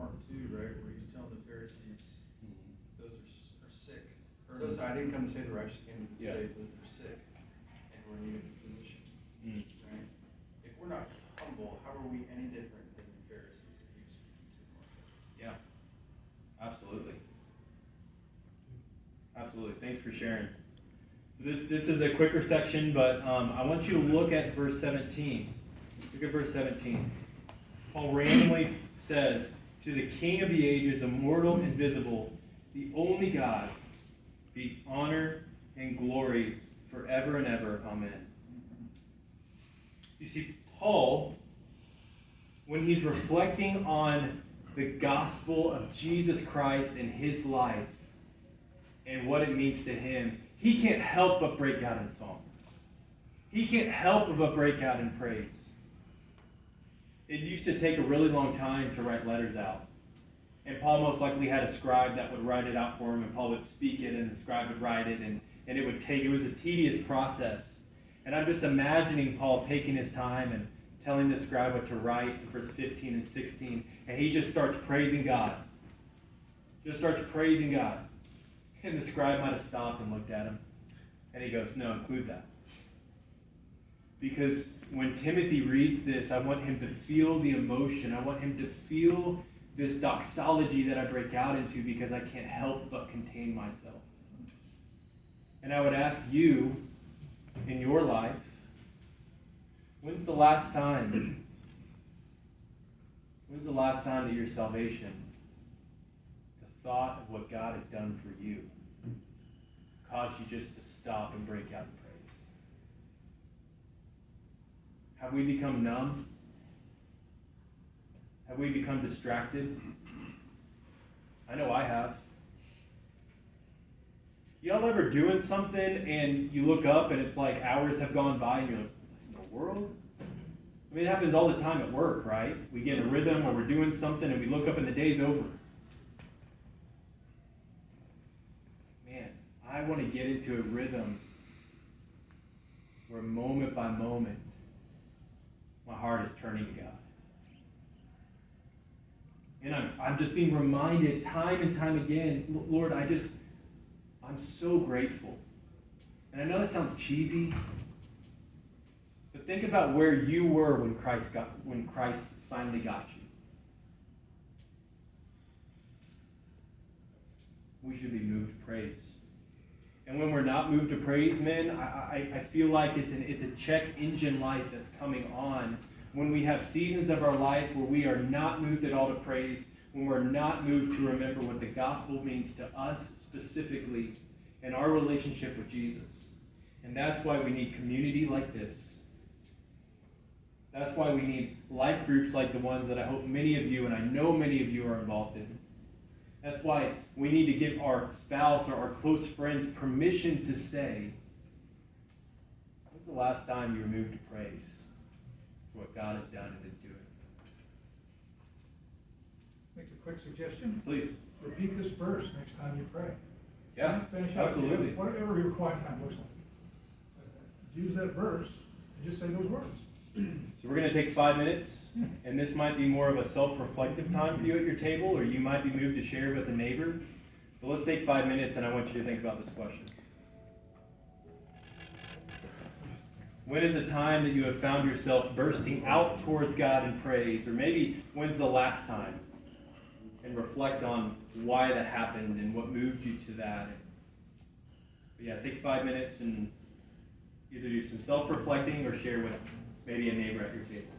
Mark 2, right, where he's telling the Pharisees, those are sick. Or those, I didn't come to save the righteous, I came to save those that are sick and who are in need of a physician. Right? If we're not humble, how are we any different than the Pharisees that he was speaking to Mark? Yeah, absolutely. Absolutely. Thanks for sharing. So this is a quicker section, but I want you to look at verse 17. Look at verse 17. Paul randomly says, "To the King of the ages, immortal, invisible, the only God, be honor and glory forever and ever. Amen." You see, Paul, when he's reflecting on the gospel of Jesus Christ and his life and what it means to him, he can't help but break out in song. He can't help but break out in praise. It used to take a really long time to write letters out. And Paul most likely had a scribe that would write it out for him, and Paul would speak it, and the scribe would write it, and it was a tedious process. And I'm just imagining Paul taking his time and telling the scribe what to write in verse 15 and 16, and he just starts praising God. Just starts praising God. And the scribe might have stopped and looked at him, and he goes, "No, include that." Because when Timothy reads this, I want him to feel the emotion. I want him to feel this doxology that I break out into, because I can't help but contain myself. And I would ask you, in your life, when's the last time that your salvation, the thought of what God has done for you, caused you just to stop and break out in praise? Have we become numb? Have we become distracted? I know I have. Y'all ever doing something and you look up and it's like hours have gone by and you're like, what in the world? I mean, it happens all the time at work, right? We get in a rhythm where we're doing something and we look up and the day's over. Man, I want to get into a rhythm where moment by moment my heart is turning to God. And I'm just being reminded time and time again, Lord, I'm so grateful. And I know that sounds cheesy, but think about where you were when Christ finally got you. We should be moved to praise. And when we're not moved to praise, men, I feel like it's a check engine light that's coming on. When we have seasons of our life where we are not moved at all to praise, when we're not moved to remember what the gospel means to us specifically in our relationship with Jesus. And that's why we need community like this. That's why we need life groups like the ones that I hope many of you, and I know many of you, are involved in. That's why we need to give our spouse or our close friends permission to say, when's the last time you were moved to praise for what God has done and is doing? Make a quick suggestion. Please. Repeat this verse next time you pray. Yeah, Finish absolutely. Whatever your quiet time looks like. Use that verse and just say those words. So we're going to take 5 minutes, and this might be more of a self-reflective time for you at your table, or you might be moved to share with a neighbor. But let's take 5 minutes, and I want you to think about this question. When is the time that you have found yourself bursting out towards God in praise? Or maybe when's the last time? And reflect on why that happened and what moved you to that. But yeah, take 5 minutes and either do some self-reflecting or share with maybe a neighbor at your table.